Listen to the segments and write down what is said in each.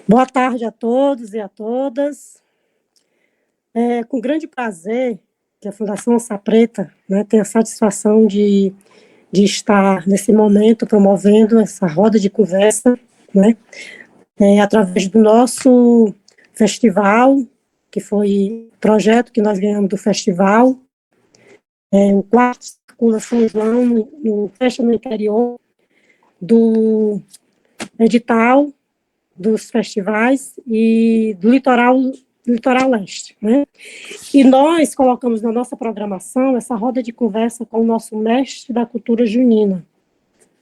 Boa tarde a todos e a todas. Com grande prazer que a Fundação Sapreta, né, tem a satisfação de estar, nesse momento, promovendo essa roda de conversa, né, através do nosso festival, que foi projeto que nós ganhamos do festival, o quarto Circula São João, no Festa no Interior, do edital dos festivais e do litoral leste, né? E nós colocamos na nossa programação essa roda de conversa com o nosso mestre da cultura junina,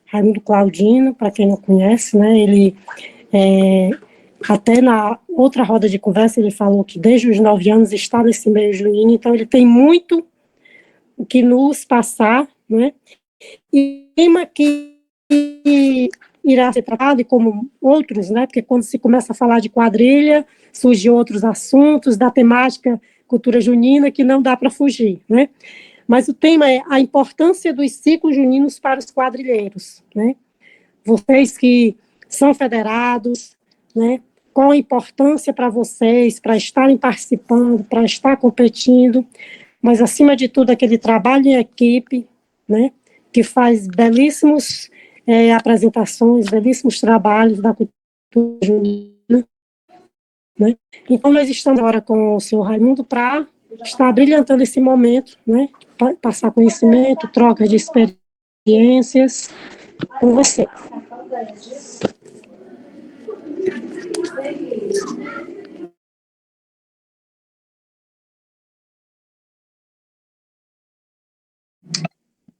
Raimundo Claudino, para quem não conhece, né? Ele, até na outra roda de conversa, ele falou que desde os 9 anos está nesse meio junino, então ele tem muito o que nos passar, né? E o tema que irá ser tratado, e como outros, né, porque quando se começa a falar de quadrilha, surgem outros assuntos da temática cultura junina que não dá para fugir, né? Mas o tema é a importância dos ciclos juninos para os quadrilheiros, né? Vocês que são federados, né, qual a importância para vocês, para estarem participando, para estar competindo, mas, acima de tudo, aquele trabalho em equipe, né, que faz belíssimos apresentações, belíssimos trabalhos da cultura junina, né? Então, nós estamos agora com o senhor Raimundo para estar brilhantando esse momento, né, passar conhecimento, troca de experiências com você.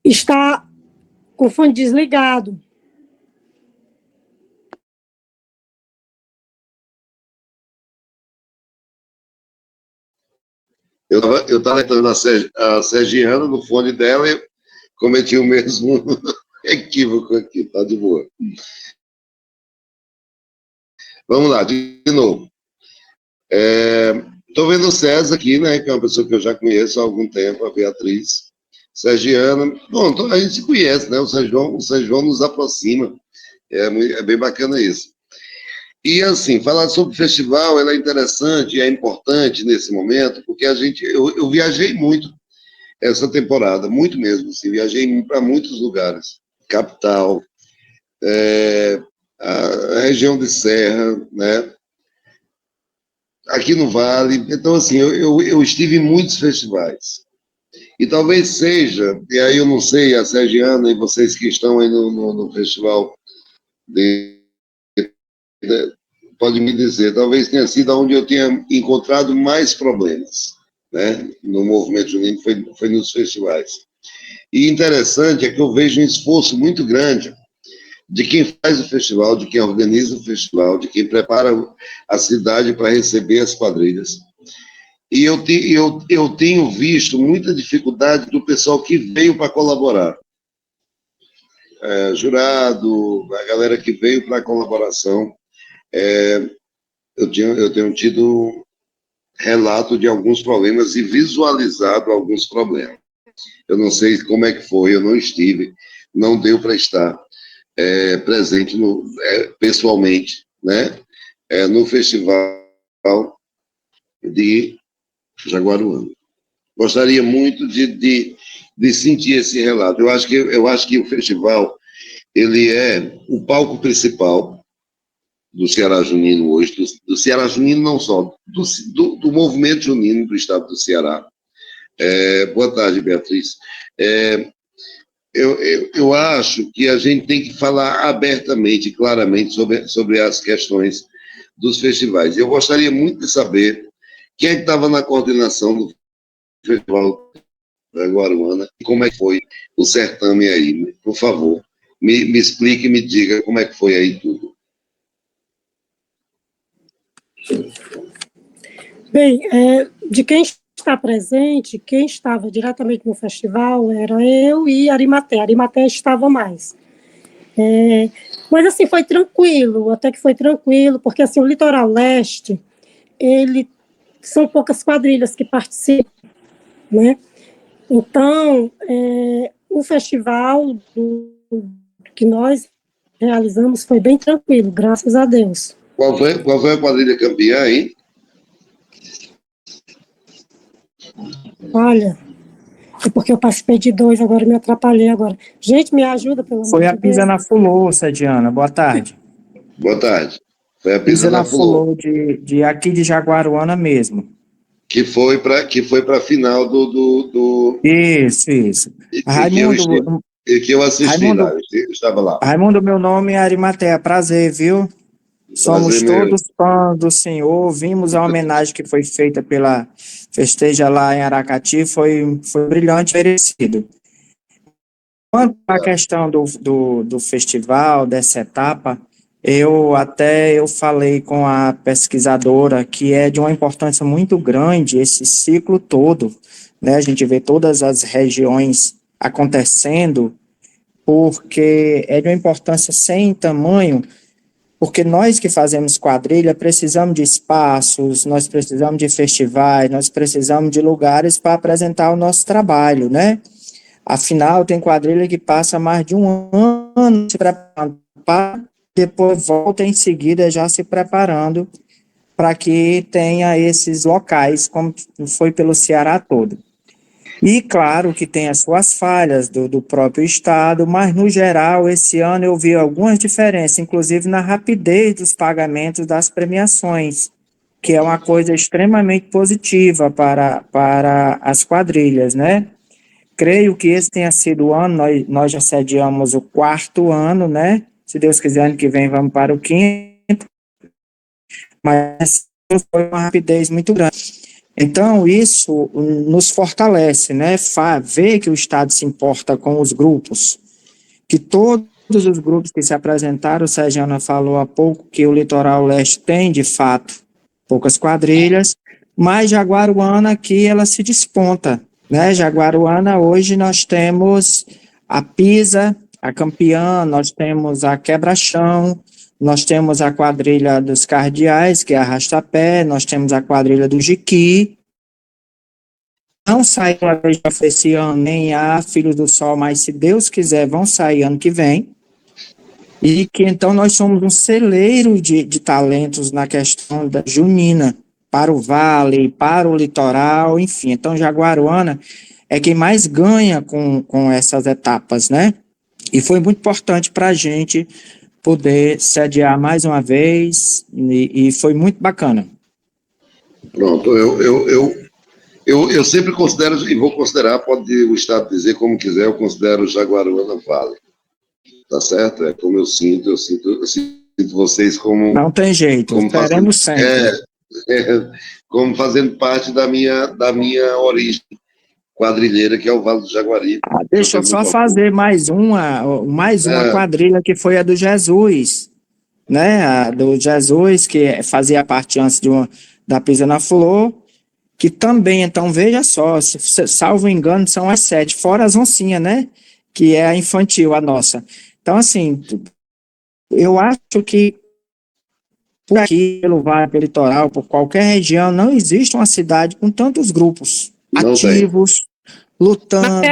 Está com o fone desligado. Eu estava entrando a Sergiana no fone dela e cometi o mesmo equívoco aqui, tá de boa. Vamos lá, de novo. Estou vendo o César aqui, né, que é uma pessoa que eu já conheço há algum tempo, a Beatriz. Sergiana, bom, a gente se conhece, né, o São João nos aproxima, é bem bacana isso. E, assim, falar sobre o festival é interessante, é importante nesse momento, porque eu viajei muito essa temporada, muito mesmo, assim, viajei para muitos lugares, capital, a região de Serra, né, aqui no Vale, então, assim, eu estive em muitos festivais, e talvez seja, e aí eu não sei, a Sergiana e vocês que estão aí no festival pode me dizer, talvez tenha sido onde eu tenha encontrado mais problemas, né, no movimento junino, foi nos festivais. E interessante é que eu vejo um esforço muito grande de quem faz o festival, de quem organiza o festival, de quem prepara a cidade para receber as quadrilhas. E eu tenho visto muita dificuldade do pessoal que veio para colaborar. Jurado, a galera que veio para a colaboração. Eu tenho tido relato de alguns problemas e visualizado alguns problemas. Eu não sei como é que foi, eu não estive, não deu para estar presente pessoalmente, né, no festival de Jaguaruana. Gostaria muito de sentir esse relato. Eu acho que o festival ele é o palco principal do Ceará Junino hoje, do Ceará Junino não só, do movimento junino do estado do Ceará. Boa tarde, Beatriz. Eu acho que a gente tem que falar abertamente, claramente, sobre as questões dos festivais. Eu gostaria muito de saber quem é que estava na coordenação do Festival da Guaruana e como é que foi o certame aí. Por favor, me explique e me diga como é que foi aí tudo. Bem, de quem está presente, quem estava diretamente no festival era eu e Arimaté. Arimaté estava mais. Mas, assim, foi tranquilo, até que foi tranquilo, porque, assim, o Litoral Leste, são poucas quadrilhas que participam, né? Então, o festival que nós realizamos foi bem tranquilo, graças a Deus, Qual foi a quadrilha campeã, hein? Olha, é porque eu participei de 2, agora me atrapalhei agora. Gente, me ajuda, pelo amor Foi a de Pisa Deus. na Fulô, Diana. Boa tarde. Boa tarde. Foi a Pisa Pisa na na Fulô, Fulô de aqui de Jaguaruana mesmo. que foi para a final Isso. e que eu estive, Raimundo, e que eu assisti lá, Raimundo, eu estava lá. Raimundo, meu nome é Arimateia. Prazer, viu? Prazer Somos meu. todos fãs do senhor. Vimos a homenagem que foi feita pela Festeja lá em Aracati. Foi brilhante, merecido. Quanto à questão do festival, dessa etapa, eu falei com a pesquisadora que é de uma importância muito grande esse ciclo todo, né? A gente vê todas as regiões acontecendo, porque é de uma importância sem tamanho, porque nós que fazemos quadrilha precisamos de espaços, nós precisamos de festivais, nós precisamos de lugares para apresentar o nosso trabalho, né? Afinal, tem quadrilha que passa mais de um ano se preparando, depois volta em seguida já se preparando para que tenha esses locais, como foi pelo Ceará todo. E claro que tem as suas falhas do próprio Estado, mas no geral, esse ano eu vi algumas diferenças, inclusive na rapidez dos pagamentos das premiações, que é uma coisa extremamente positiva para as quadrilhas, né? Creio que esse tenha sido o ano, nós já sediamos o 4º ano, né? Se Deus quiser, ano que vem vamos para o 5º, mas foi uma rapidez muito grande. Então, isso nos fortalece, né? Ver que o Estado se importa com os grupos, que todos os grupos que se apresentaram, o Sergiana falou há pouco que o Litoral Leste tem, de fato, poucas quadrilhas, mas Jaguaruana aqui, ela se desponta, né? Jaguaruana, hoje nós temos a Pisa, a campeã, nós temos a Quebra-Chão, nós temos a quadrilha dos Cardeais, que é a Arrastapé, nós temos a quadrilha do Jiqui, não saiu a vez esse ano, nem a Filhos do Sol, mas se Deus quiser, vão sair ano que vem. E que então nós somos um celeiro de talentos na questão da junina, para o vale, para o litoral, enfim. Então, Jaguaruana é quem mais ganha com essas etapas, né? E foi muito importante para a gente poder sediar mais uma vez, e foi muito bacana. Pronto, eu sempre considero, e vou considerar, pode o Estado dizer como quiser, eu considero Jaguaruana Vale. Tá certo? É como eu sinto vocês como. Não tem jeito, como fazendo, teremos sempre. como fazendo parte da minha origem quadrilheira, que é o Vale do Jaguaribe. Deixa eu só fazer mais uma quadrilha, que foi a do Jesus, né? A do Jesus, que fazia parte antes da Pisa na Flor, que também, então, veja só, salvo engano, são as 7, fora as oncinhas, né? Que é a infantil, a nossa. Então, assim, eu acho que por aqui, pelo Vale, pelo Litoral, por qualquer região, não existe uma cidade com tantos grupos ativos, lutando,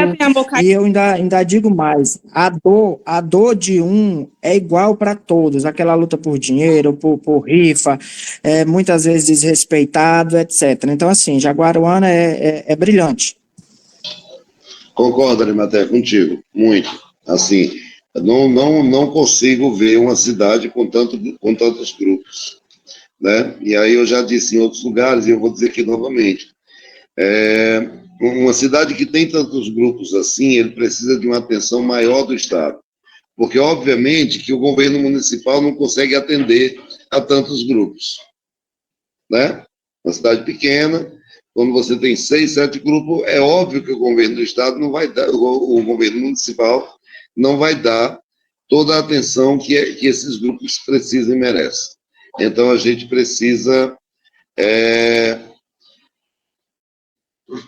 e eu ainda digo mais, a dor de um é igual para todos, aquela luta por dinheiro, por rifa, muitas vezes desrespeitado, etc. Então, assim, Jaguaruana é brilhante. Concordo, Arimatea, contigo, muito. Assim, não consigo ver uma cidade com tantos grupos, né? E aí eu já disse em outros lugares, e eu vou dizer aqui novamente, uma cidade que tem tantos grupos assim, ele precisa de uma atenção maior do Estado, porque obviamente que o governo municipal não consegue atender a tantos grupos, né? Uma cidade pequena, quando você tem 6, 7 grupos, é óbvio que o governo do Estado não vai dar, o governo municipal não vai dar toda a atenção que esses grupos precisam e merecem. Então a gente precisa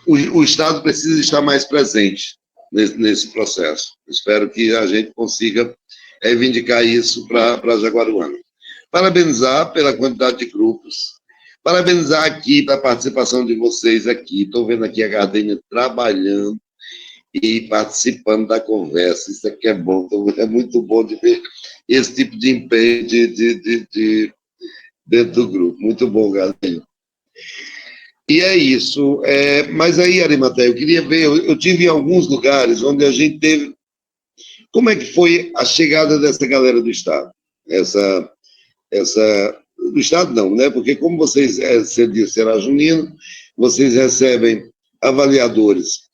o Estado precisa estar mais presente nesse processo. Espero que a gente consiga reivindicar isso para Jaguaruana. Parabenizar pela quantidade de grupos, parabenizar aqui pela participação de vocês aqui. Estou vendo aqui a Gardênia trabalhando e participando da conversa. Isso aqui é bom, é muito bom de ver esse tipo de empenho, dentro do grupo. Muito bom, Galinho. E é isso. Mas aí, Arimateia, eu queria ver, eu tive em alguns lugares onde a gente teve. Como é que foi a chegada dessa galera do Estado? Do Estado não, né? Porque como vocês, você disse, será junino, vocês recebem avaliadores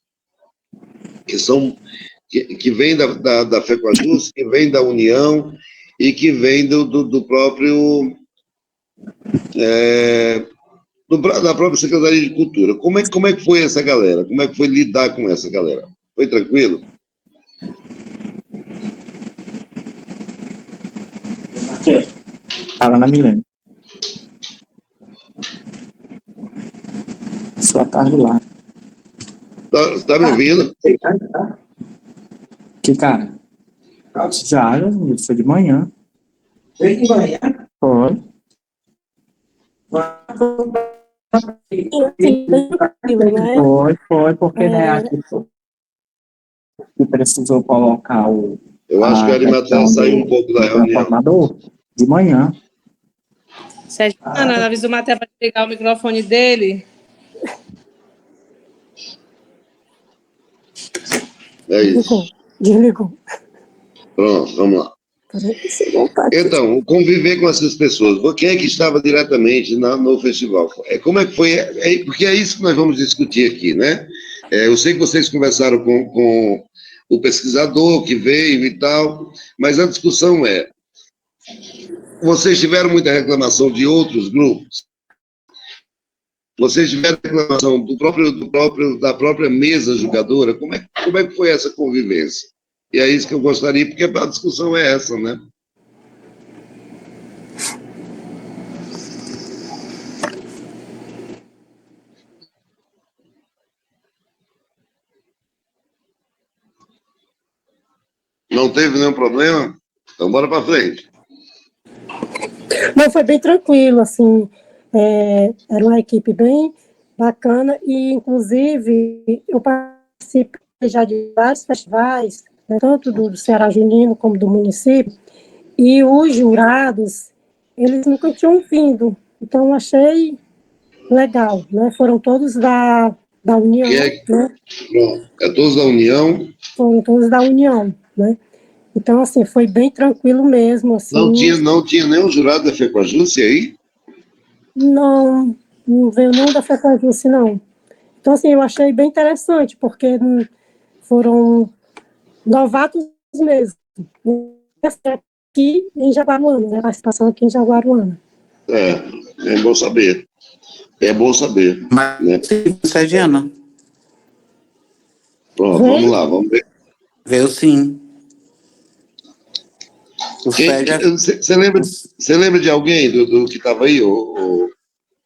que vêm da FECOAJUS, que vêm da União e que vêm do próprio da própria Secretaria de Cultura. Como é que foi essa galera? Como é que foi lidar com essa galera? Foi tranquilo? Fala na Milênio. Sua tarde lá. Tá me ouvindo? Que cara? Já, foi de manhã. Foi de manhã? Foi. Sim, tranquilo, né? Foi, porque né, que precisou colocar Eu acho que a Arimateia saiu um pouco da reunião. Transformador de manhã. Sérgio, Ana, avisa o Matheus para ligar o microfone dele. É isso. Desligou. Pronto, vamos lá. Então, conviver com essas pessoas. Quem é que estava diretamente no festival? Como é que foi? Porque é isso que nós vamos discutir aqui, né? Eu sei que vocês conversaram com o pesquisador que veio e tal, mas a discussão é: vocês tiveram muita reclamação de outros grupos? Vocês tiveram reclamação da própria mesa julgadora? Como é que foi essa convivência? E é isso que eu gostaria, porque a discussão é essa, né? Não teve nenhum problema? Então, bora para frente. Não, foi bem tranquilo, assim, era uma equipe bem bacana e, inclusive, eu participei já de vários festivais, né, tanto do Ceará Junino como do município, e os jurados, eles nunca tinham vindo, então achei legal, né, foram todos da União, né? Pronto, todos da União? Foram todos da União, né? Então, assim, foi bem tranquilo mesmo, assim. Não tinha nenhum jurado da FECOAJUS aí? Não veio nenhum da FECOAJUS, não. Então, assim, eu achei bem interessante, porque foram novatos mesmo. Aqui em Jaguaruana, né? A participação aqui em Jaguaruana. É bom saber. É bom saber. Mas, né? Sergiana. Pronto, vamos lá, vamos ver. Veio sim. Você lembra de alguém do que estava aí?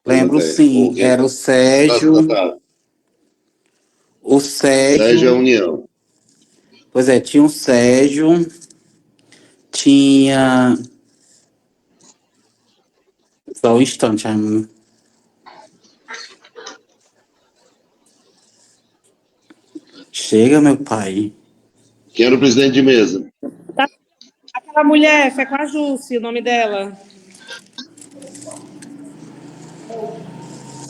Lembro sim, era o Sérgio. O Sérgio. Sérgio é a União. Pois é, tinha o Sérgio, tinha. Só um instante, amigo. Chega, meu pai. Quem era o presidente de mesa? Aquela mulher, FECOAJUS, o nome dela.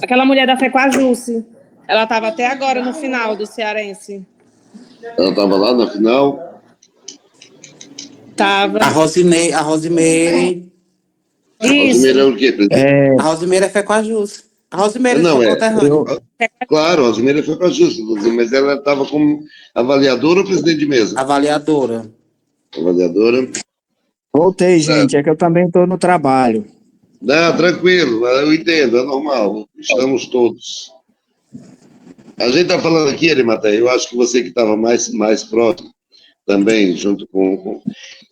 Aquela mulher da FECOAJUS. Ela estava até agora no final do Cearense. Ela estava lá na final? Tava. A Rosimeire. A Rosimeire é o quê? A Rosimeire é FECOAJUS. A Rosimeire Não, claro, a Rosimeire foi para a justa, mas ela estava como avaliadora ou presidente de mesa? Avaliadora. Avaliadora. Voltei, gente, é que eu também estou no trabalho. Não, tranquilo, eu entendo, é normal, estamos todos. A gente está falando aqui, Arimateia, eu acho que você que estava mais próximo também, junto com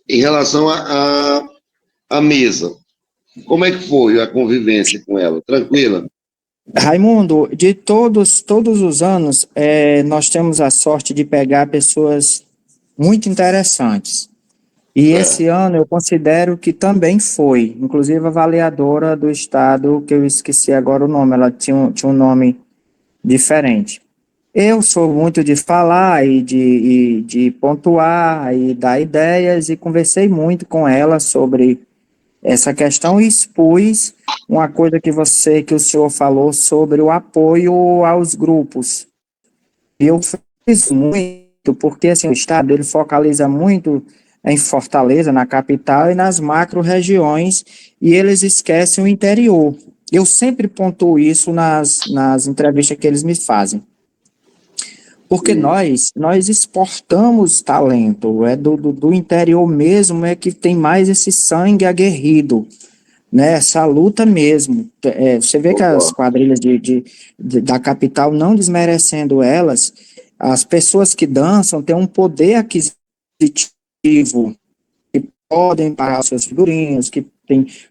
em relação à mesa. Como é que foi a convivência com ela? Tranquila? Raimundo, de todos os anos, nós temos a sorte de pegar pessoas muito interessantes. E esse ano eu considero que também foi, inclusive a avaliadora do Estado, que eu esqueci agora o nome, ela tinha um nome diferente. Eu sou muito de falar e de pontuar e dar ideias, e conversei muito com ela sobre essa questão e expus uma coisa que o senhor falou sobre o apoio aos grupos. E eu fiz muito, porque assim, o Estado ele focaliza muito em Fortaleza, na capital e nas macro-regiões, e eles esquecem o interior. Eu sempre pontuo isso nas entrevistas que eles me fazem. Porque nós exportamos talento, é do interior mesmo, é que tem mais esse sangue aguerrido, né, essa luta mesmo. Você vê que as quadrilhas da capital, não desmerecendo elas, as pessoas que dançam têm um poder aquisitivo, que podem pagar os seus figurinos,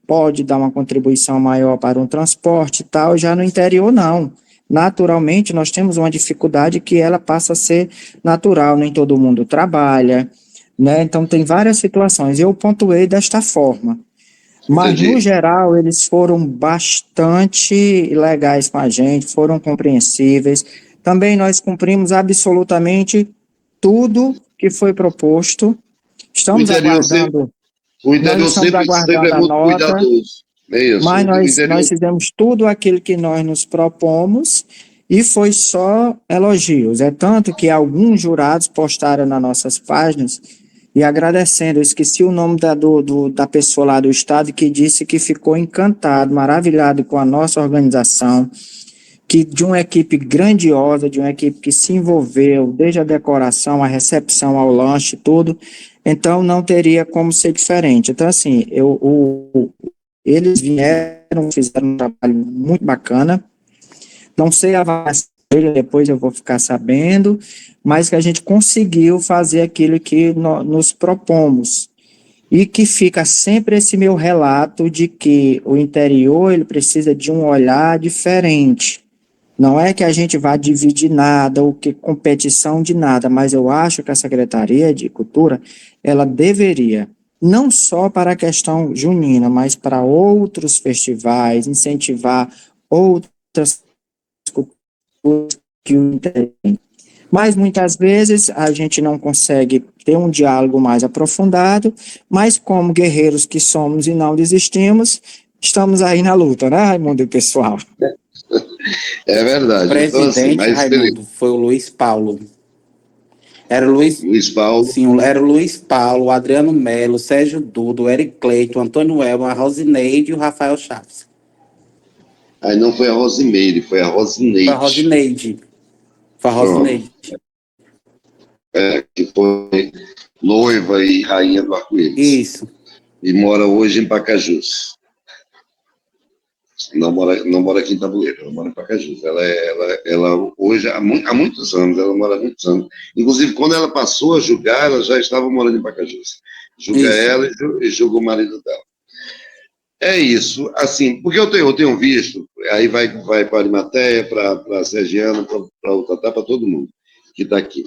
pode dar uma contribuição maior para um transporte e tal, já no interior não. Naturalmente, nós temos uma dificuldade que ela passa a ser natural, nem todo mundo trabalha, né? Então, tem várias situações. Eu pontuei desta forma. Mas, no geral, eles foram bastante legais com a gente, foram compreensíveis. Também nós cumprimos absolutamente tudo que foi proposto. Estamos aguardando. O interior sempre é muito cuidadoso. É isso. Mas nós fizemos tudo aquilo que nós nos propomos e foi só elogios. É tanto que alguns jurados postaram nas nossas páginas e agradecendo. Eu esqueci o nome da pessoa lá do estado que disse que ficou encantado, maravilhado com a nossa organização, que de uma equipe grandiosa, de uma equipe que se envolveu, desde a decoração, a recepção ao lanche, tudo. Então, não teria como ser diferente. Então, assim, eles vieram, fizeram um trabalho muito bacana. Não sei a avaliação, depois eu vou ficar sabendo, mas que a gente conseguiu fazer aquilo que nos propomos. E que fica sempre esse meu relato de que o interior ele precisa de um olhar diferente. Não é que a gente vá dividir nada ou que competição de nada, mas eu acho que a Secretaria de Cultura, ela deveria, não só para a questão junina, mas para outros festivais, incentivar outras culturas que o interessem. Mas muitas vezes a gente não consegue ter um diálogo mais aprofundado, mas como guerreiros que somos e não desistimos, estamos aí na luta, né, Raimundo e pessoal? É verdade. O presidente, então, assim, Raimundo, foi o Luiz Paulo. Era o Luiz Paulo. Sim, era o Luiz Paulo, o Adriano Melo, o Sérgio Dudo, o Eric Cleiton, o Antônio Elba, a Rosineide e o Rafael Chaves. Aí não foi a Rosimeire, foi a Rosineide. Foi a Rosineide. Foi a Rosineide. Que foi noiva e rainha do Arco-Íris. Isso. E mora hoje em Pacajus. Não mora aqui em Tabuleiro, ela mora em Pacajus. Ela hoje, há muitos anos, ela mora há muitos anos. Inclusive, quando ela passou a julgar, ela já estava morando em Pacajus. Julga ela e julga o marido dela. É isso, assim, porque eu tenho visto, aí vai para a Arimateia, para a Sergiana, para o Tatá, para todo mundo que está aqui.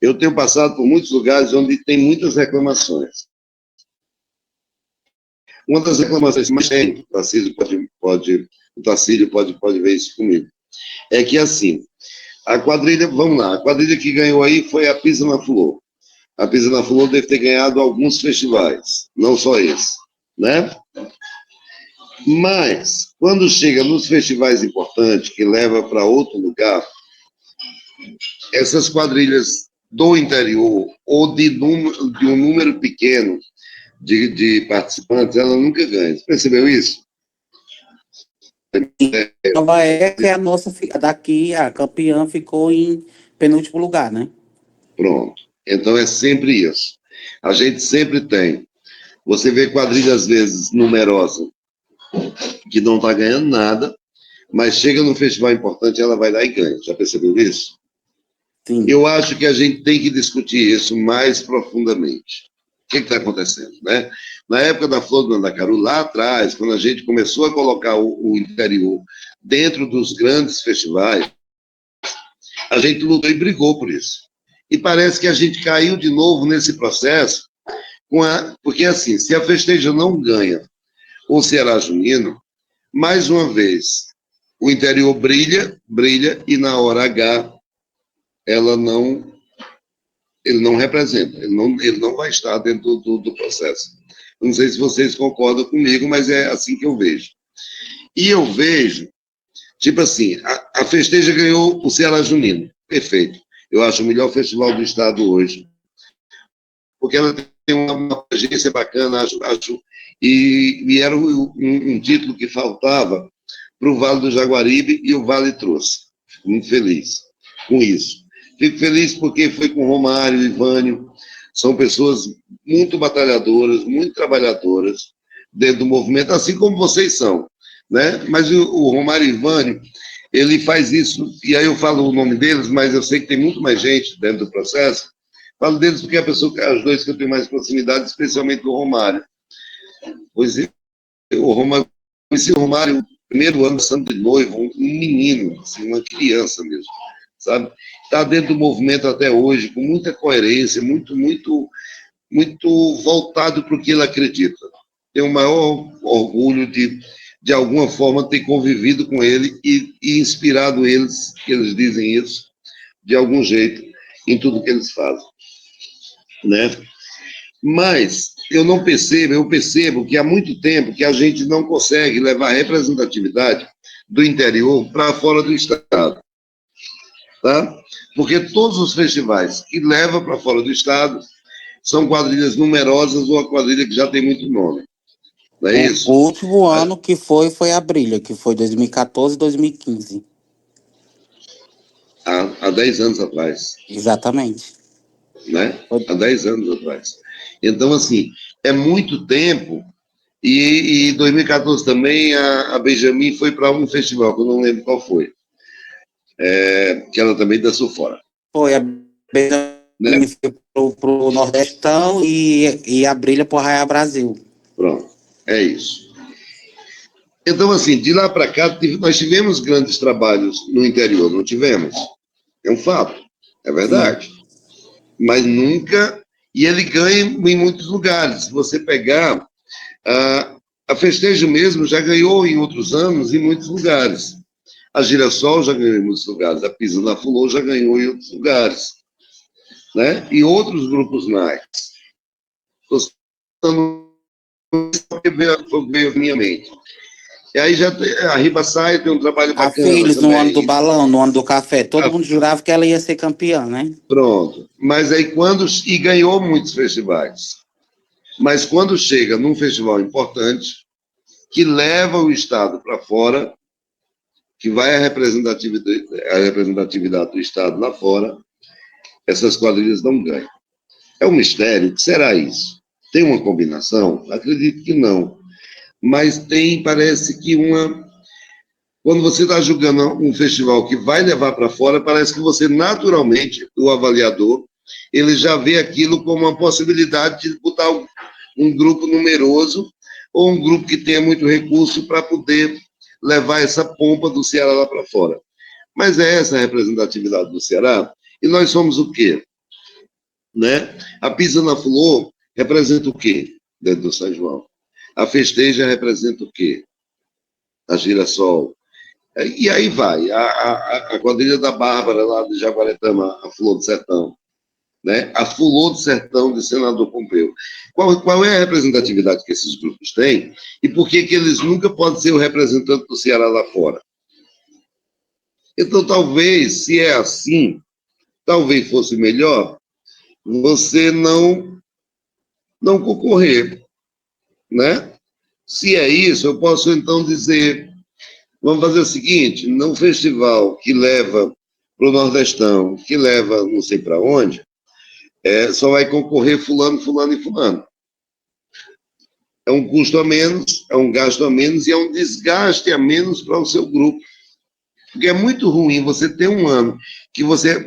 Eu tenho passado por muitos lugares onde tem muitas reclamações. Uma das reclamações que mais tem, o Tarcísio pode ver isso comigo, é que, assim, a quadrilha, vamos lá, a quadrilha que ganhou aí foi a Pisa na Flor. A Pisa na Flor deve ter ganhado alguns festivais, não só esse, né? Mas, quando chega nos festivais importantes, que leva para outro lugar, essas quadrilhas do interior, ou de um número pequeno de participantes, ela nunca ganha. Você percebeu isso? Nova Eca é a nossa, daqui, a campeã ficou em penúltimo lugar, né? Pronto. Então é sempre isso. A gente sempre tem. Você vê quadrilha, às vezes, numerosa, que não está ganhando nada, mas chega num festival importante, ela vai lá e ganha. Já percebeu isso? Sim. Eu acho que a gente tem que discutir isso mais profundamente. O que está acontecendo, né? Na época da Flor do Mandacaru, lá atrás, quando a gente começou a colocar o interior dentro dos grandes festivais, a gente lutou e brigou por isso. E parece que a gente caiu de novo nesse processo, porque assim, se a Festeja não ganha o Ceará Junino, mais uma vez, o interior brilha, e na hora H, ele não representa, ele não vai estar dentro do processo. Não sei se vocês concordam comigo, mas é assim que eu vejo. E eu vejo, tipo assim, a Festeja ganhou o Ceará Junino. Perfeito. Eu acho o melhor festival do estado hoje. Porque ela tem uma agência bacana, acho e era um título que faltava para o Vale do Jaguaribe e o Vale trouxe. Fico muito feliz com isso. Fico feliz porque foi com Romário e Ivânio, são pessoas muito batalhadoras, muito trabalhadoras dentro do movimento, assim como vocês são, né? Mas o Romário e Ivânio, ele faz isso, e aí eu falo o nome deles, mas eu sei que tem muito mais gente dentro do processo. Falo deles porque os dois que eu tenho mais proximidade, especialmente o Romário. Pois o Romário, conheci o Romário no primeiro ano santo de noivo, um menino, assim, uma criança mesmo, sabe? Está dentro do movimento até hoje, com muita coerência, muito voltado para o que ele acredita. Tenho o maior orgulho de alguma forma, ter convivido com ele e inspirado eles, que eles dizem isso, de algum jeito, em tudo que eles fazem, né? Mas eu percebo que há muito tempo que a gente não consegue levar a representatividade do interior para fora do estado, tá? Porque todos os festivais que levam para fora do estado são quadrilhas numerosas ou a quadrilha que já tem muito nome, não é isso? O último ano que foi a Brilha, que foi 2014 e 2015. Há 10 anos atrás, Exatamente. né? Há 10 anos atrás. Então, assim, é muito tempo. E 2014 também a Benjamin foi para um festival, que eu não lembro qual foi, que ela também dançou fora. Foi a Né? Benjamin pro Nordestão e a Brilha pro Arraiá Brasil. Pronto, é isso. Então, assim, de lá para cá, nós tivemos grandes trabalhos no interior, não tivemos? É um fato, é verdade. Sim. Mas nunca. E ele ganha em muitos lugares. Se você pegar. A Festejo mesmo já ganhou em outros anos em muitos lugares. A Girassol já ganhou em muitos lugares. A Pisa na Fulô já ganhou em outros lugares. Né? E outros grupos mais. Estou citando porque veio à minha mente. E aí já a Ribassaia tem um trabalho bacana. A Philips, no ano do balão, no ano do café, todo mundo jurava que ela ia ser campeã, né? Pronto. Mas aí e ganhou muitos festivais. Mas quando chega num festival importante, que leva o Estado para fora, que vai a representatividade do Estado lá fora, essas quadrilhas não ganham. É um mistério, o que será isso? Tem uma combinação? Acredito que não. Mas tem, parece que quando você está julgando um festival que vai levar para fora, parece que você, naturalmente, o avaliador, ele já vê aquilo como uma possibilidade de botar um grupo numeroso ou um grupo que tenha muito recurso para poder levar essa pompa do Ceará lá para fora. Mas é essa a representatividade do Ceará, e nós somos o quê? Né? A Pisa na Flor representa o quê dentro do São João? A Festeja representa o quê? A Girassol. E aí vai, a quadrilha da Bárbara, lá de Jaguaretama, a Flor do Sertão. Né? A Fulô do Sertão de Senador Pompeu. Qual é a representatividade que esses grupos têm e por que eles nunca podem ser o representante do Ceará lá fora? Então, talvez, se é assim, talvez fosse melhor você não concorrer, né? Se é isso, eu posso então dizer, vamos fazer o seguinte, num festival que leva para o Nordestão, que leva não sei para onde, só vai concorrer fulano, fulano e fulano. É um custo a menos, é um gasto a menos e é um desgaste a menos para o seu grupo. Porque é muito ruim você ter um ano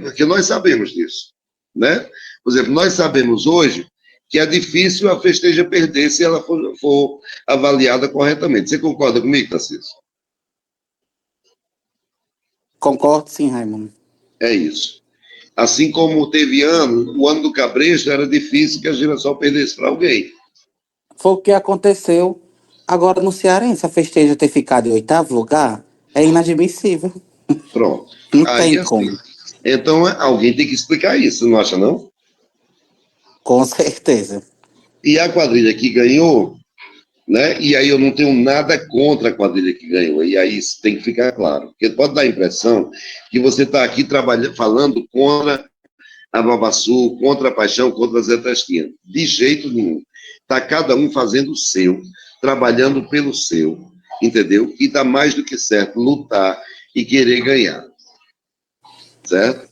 porque nós sabemos disso, né? Por exemplo, nós sabemos hoje que é difícil a Festeja perder se ela for avaliada corretamente. Você concorda comigo, Tarcísio? Concordo sim, Raimundo. É isso. Assim como teve o ano do Cabresto era difícil que a Girassol perdesse para alguém. Foi o que aconteceu agora no Cearense. A Festeja ter ficado em 8º lugar é inadmissível. Pronto. Não Aí, tem assim, como. então, alguém tem que explicar isso, não acha, não? Com certeza. E a quadrilha que ganhou, né? E aí eu não tenho nada contra a quadrilha que ganhou, e aí isso tem que ficar claro, porque pode dar a impressão que você está aqui trabalhando, falando contra a Nova Sul, contra a Paixão, contra a Zé Tresquinha. De jeito nenhum. Está cada um fazendo o seu, trabalhando pelo seu, entendeu? E está mais do que certo lutar e querer ganhar, certo?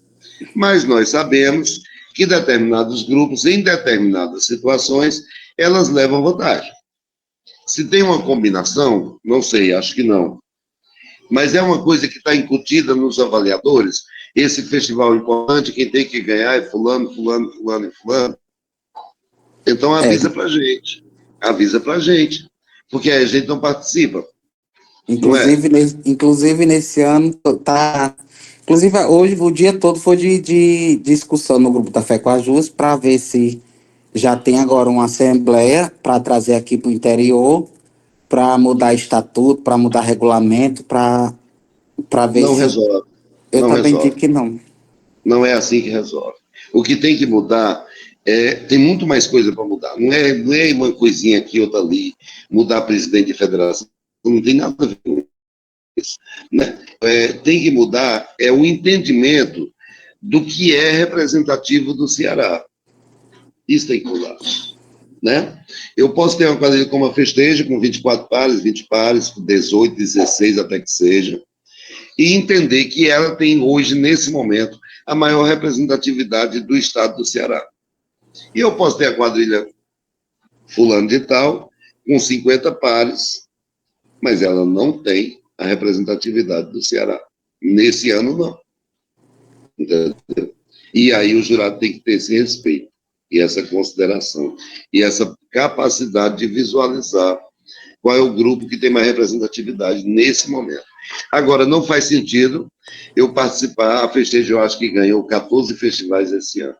Mas nós sabemos que determinados grupos, em determinadas situações, elas levam vantagem. Se tem uma combinação, não sei, acho que não. Mas é uma coisa que está incutida nos avaliadores. Esse festival é importante, quem tem que ganhar é fulano, fulano, fulano e fulano. Então avisa para gente. Avisa para gente. Porque aí a gente não participa. Inclusive nesse ano tá. Inclusive, hoje o dia todo foi de discussão no grupo da Fé com a Jus para ver se já tem agora uma assembleia para trazer aqui para o interior, para mudar estatuto, para mudar regulamento, para ver não se. Resolve. Eu não também resolve. digo que não. Não é assim que resolve. O que tem que mudar tem muito mais coisa para mudar. Não é uma coisinha aqui, outra ali, mudar presidente de federação. Não tem nada a ver com isso. Né? Tem que mudar o entendimento do que é representativo do Ceará. Isso tem que mudar. Né? Eu posso ter uma quadrilha como a Festeja, com 24 pares, 20 pares, 18, 16 até que seja, e entender que ela tem hoje, nesse momento, a maior representatividade do estado do Ceará. E eu posso ter a quadrilha fulano de tal, com 50 pares, mas ela não tem a representatividade do Ceará. Nesse ano, não. Entendeu? E aí o jurado tem que ter esse respeito, e essa consideração, e essa capacidade de visualizar qual é o grupo que tem mais representatividade nesse momento. Agora, não faz sentido eu participar, a Festeja eu acho que ganhou 14 festivais esse ano.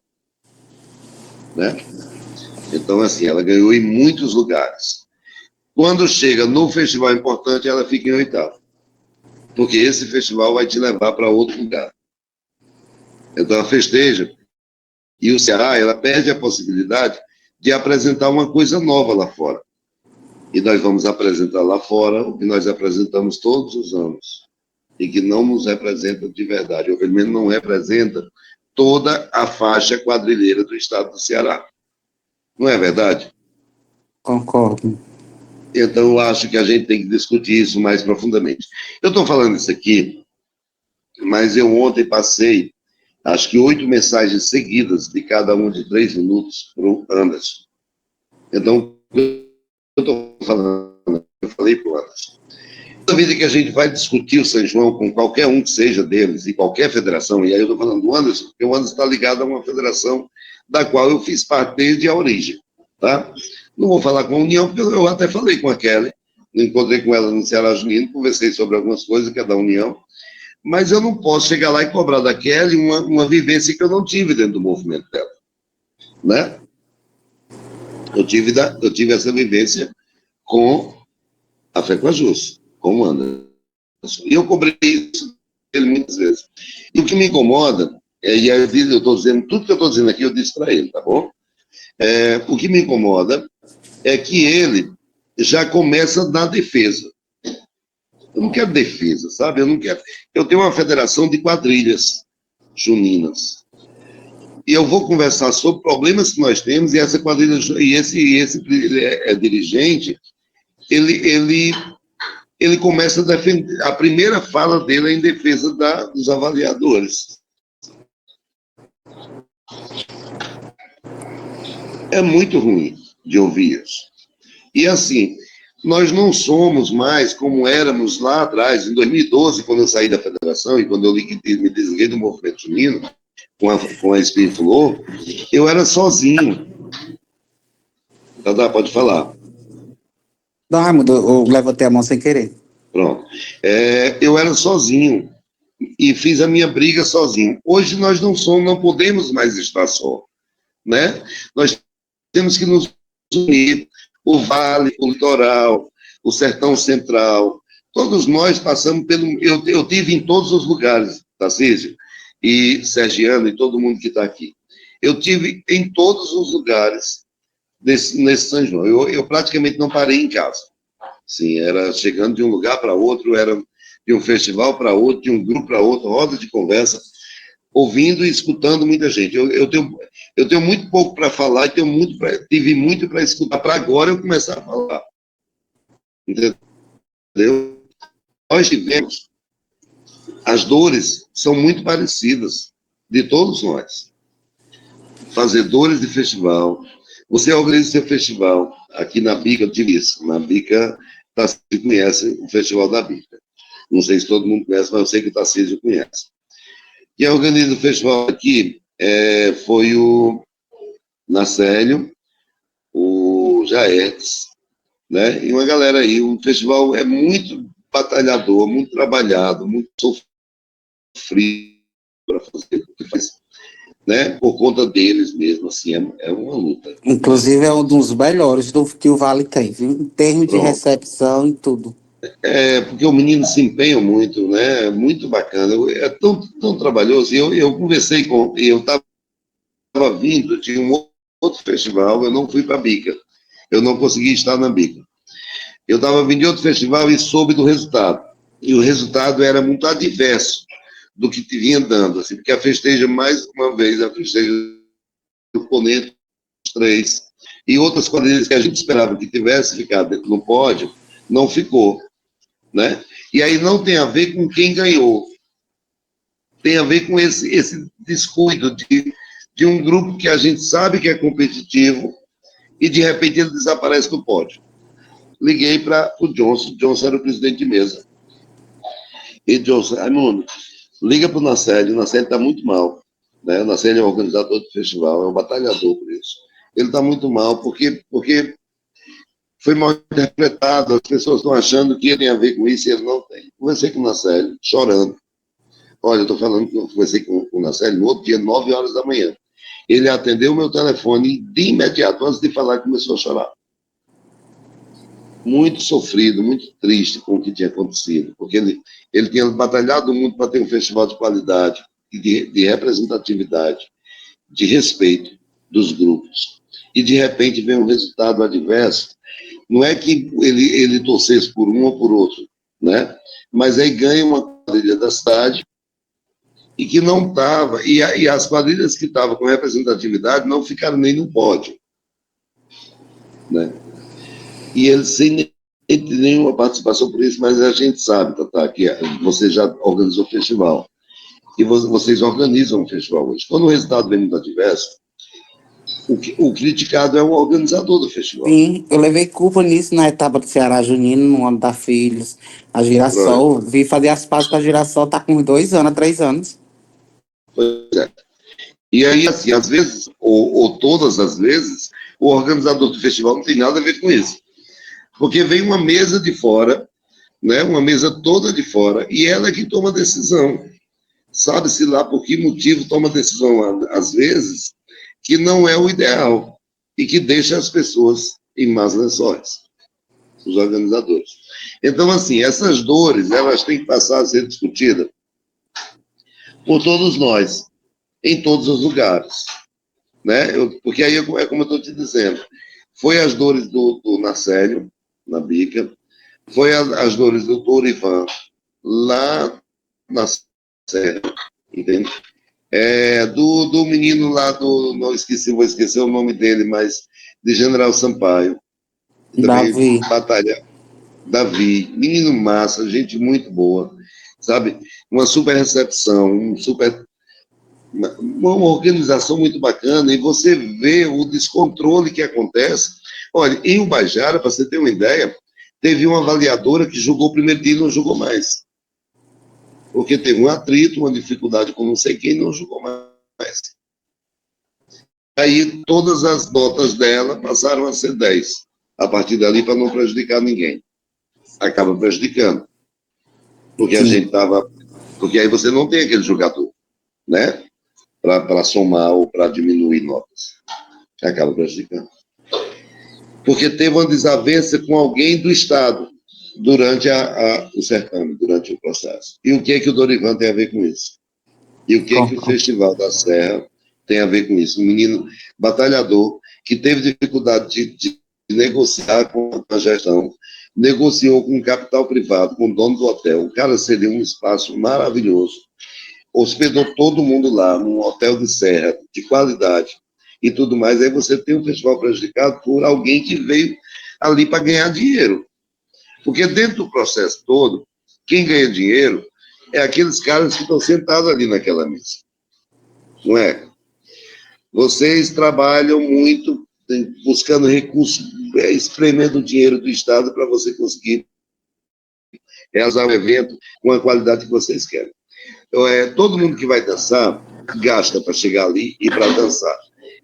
Né? Então, assim, ela ganhou em muitos lugares. Quando chega no festival importante, ela fica em oitavo. Porque esse festival vai te levar para outro lugar. Então, a Festeja e o Ceará, ela perde a possibilidade de apresentar uma coisa nova lá fora. E nós vamos apresentar lá fora o que nós apresentamos todos os anos. E que não nos representa de verdade, ou pelo menos não representa toda a faixa quadrilheira do estado do Ceará. Não é verdade? Concordo. Então, eu acho que a gente tem que discutir isso mais profundamente. Eu estou falando isso aqui, mas eu ontem passei, acho que 8 mensagens seguidas, de cada um de 3 minutos, para o Anderson. Então, eu estou falando, eu falei para o Anderson, toda vida que a gente vai discutir o São João com qualquer um que seja deles, e qualquer federação, e aí eu estou falando do Anderson, porque o Anderson está ligado a uma federação da qual eu fiz parte desde a origem, tá? Não vou falar com a União, porque eu até falei com a Kelly, encontrei com ela no Ceará Junino, conversei sobre algumas coisas que é da União, mas eu não posso chegar lá e cobrar da Kelly uma vivência que eu não tive dentro do movimento dela, né? Eu tive essa vivência com a Fé com a Jus, com o Anderson. E eu cobrei isso dele muitas vezes. E o que me incomoda, e aí eu estou dizendo, tudo que eu estou dizendo aqui eu disse para ele, tá bom? O que me incomoda é que ele já começa na defesa. Eu não quero defesa, sabe? Eu não quero. Eu tenho uma federação de quadrilhas juninas. E eu vou conversar sobre problemas que nós temos, e essa quadrilha, e esse dirigente, ele começa a defender. A primeira fala dele é em defesa dos avaliadores. É muito ruim de ouvir isso. E assim, nós não somos mais como éramos lá atrás, em 2012, quando eu saí da federação e quando eu me desliguei do movimento junino, com a Espírito Flor, eu era sozinho. Tadá, pode falar. Não, eu levantei a mão sem querer. Pronto. Eu era sozinho e fiz a minha briga sozinho. Hoje nós não podemos mais estar só, né? Nós temos que nos unir. O Vale, o Litoral, o Sertão Central, todos nós passamos pelo... Eu tive em todos os lugares, Tarcísio, e Sergiano, e todo mundo que está aqui. Eu tive em todos os lugares nesse São João. Eu praticamente não parei em casa. Sim, era chegando de um lugar para outro, era de um festival para outro, de um grupo para outro, roda de conversa, ouvindo e escutando muita gente. Eu tenho muito pouco para falar e tive muito para escutar, para agora eu começar a falar. Entendeu? Nós tivemos, as dores são muito parecidas, de todos nós. Fazedores de festival. Você organiza seu festival aqui na Bica de Lisca. Na Bica, Tarcísio conhece o Festival da Bica. Não sei se todo mundo conhece, mas eu sei que o Tarcísio conhece. Quem organiza o festival aqui foi o Nacélio, o Jaex, né? E uma galera aí. O festival é muito batalhador, muito trabalhado, muito sofrido para fazer o que faz, né? Por conta deles mesmo, assim, é uma luta. Inclusive é um dos melhores que o Vale tem, viu? Em termos de recepção e tudo. Porque o menino se empenha muito, né? É muito bacana. É tão trabalhoso. Eu conversei eu estava vindo de um outro festival, eu não fui para a Bica. Eu não consegui estar na Bica. Eu estava vindo de outro festival e soube do resultado. E o resultado era muito adverso do que vinha dando, assim, porque a Festeja, mais uma vez, a Festeja do Ponente 3, e outras quadrilhas que a gente esperava que tivesse ficado no pódio, não ficou, né? E aí não tem a ver com quem ganhou, tem a ver com esse descuido de um grupo que a gente sabe que é competitivo e de repente ele desaparece do pódio. Liguei para o Johnson era o presidente de mesa. E Johnson, Raimundo, liga para o Nacélio está muito mal. Né? O Nacélio é o organizador do festival, é um batalhador por isso. Ele está muito mal porque foi mal interpretado, as pessoas estão achando que ele tem a ver com isso e ele não tem. Conversei com o Nacélio, chorando. Olha, eu estou falando que eu conversei com o Nacélio no outro dia, 9 horas da manhã. Ele atendeu o meu telefone de imediato, antes de falar, começou a chorar. Muito sofrido, muito triste com o que tinha acontecido, porque ele tinha batalhado muito para ter um festival de qualidade, de representatividade, de respeito dos grupos. E, de repente, vem um resultado adverso. Não é que ele torcesse por um ou por outro, né? Mas aí ganha uma quadrilha da cidade e que não estava, e as quadrilhas que estavam com representatividade não ficaram nem no pódio, né? E ele sem nenhuma participação por isso, mas a gente sabe, Tatá, que você já organizou o festival, e vocês organizam o festival hoje. Quando o resultado vem muito adverso, o criticado é o organizador do festival. Sim, eu levei culpa nisso na etapa do Ceará Junino, no ano da Filhos. A Girassol, vi fazer as pazes com a Girassol, tá com 2 anos, 3 anos. Pois é. E aí, assim, às vezes, ou todas as vezes, o organizador do festival não tem nada a ver com isso. Porque vem uma mesa de fora, né, uma mesa toda de fora, e ela é que toma a decisão. Sabe-se lá por que motivo toma a decisão, às vezes, que não é o ideal, e que deixa as pessoas em más lençóis, os organizadores. Então, assim, essas dores, elas têm que passar a ser discutidas por todos nós, em todos os lugares. Né? Porque aí é como eu estou te dizendo, foi as dores do Nacélio, na Bica, foi as dores do Dorivan, lá na Serra, entende? Do menino lá vou esquecer o nome dele, mas de General Sampaio. Davi. Davi, menino massa, gente muito boa, sabe? Uma super recepção, uma organização muito bacana, e você vê o descontrole que acontece. Olha, em Ubajara, para você ter uma ideia, teve uma avaliadora que jogou o primeiro dia e não jogou mais. Porque teve um atrito, uma dificuldade com não sei quem, e não jogou mais. Aí todas as notas dela passaram a ser 10, a partir dali, para não prejudicar ninguém. Acaba prejudicando. Porque a gente estava... Porque aí você não tem aquele jogador, né? Para somar ou para diminuir notas. Acaba prejudicando. Porque teve uma desavença com alguém do Estado durante o certame, durante o processo. E o que é que o Dorivan tem a ver com isso? E o que é que o Festival da Serra tem a ver com isso? Um menino batalhador que teve dificuldade de negociar com a gestão, negociou com o capital privado, com o dono do hotel. O cara cedeu um espaço maravilhoso, hospedou todo mundo lá, num hotel de serra, de qualidade e tudo mais. Aí você tem um festival prejudicado por alguém que veio ali para ganhar dinheiro. Porque dentro do processo todo, quem ganha dinheiro é aqueles caras que estão sentados ali naquela mesa. Não é? Vocês trabalham muito buscando recursos, espremendo o dinheiro do Estado para você conseguir realizar um evento com a qualidade que vocês querem. Então, todo mundo que vai dançar gasta para chegar ali e para dançar.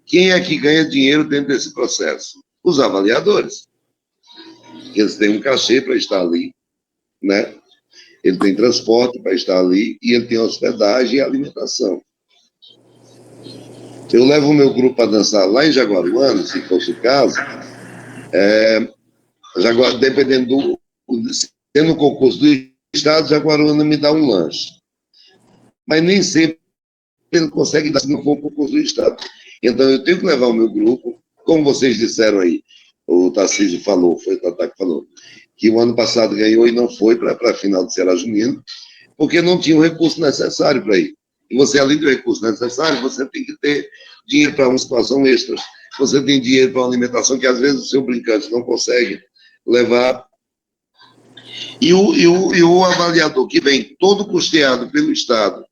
Quem é que ganha dinheiro dentro desse processo? Os avaliadores. Eles têm um cachê para estar ali, né? Ele tem transporte para estar ali e ele tem hospedagem e alimentação. Eu levo o meu grupo para dançar lá em Jaguaruana, se fosse o caso, dependendo sendo o concurso do Estado, Jaguaruana me dá um lanche. Mas nem sempre ele consegue dar se não for o concurso do Estado. Então eu tenho que levar o meu grupo, como vocês disseram aí, o Tarcísio falou, foi o Tatá que falou, que o ano passado ganhou e não foi para a final do Ceará Junino, porque não tinha o recurso necessário para ir. E você, além do recurso necessário, você tem que ter dinheiro para uma situação extra. Você tem dinheiro para uma alimentação que, às vezes, o seu brincante não consegue levar. E o avaliador, que vem todo custeado pelo Estado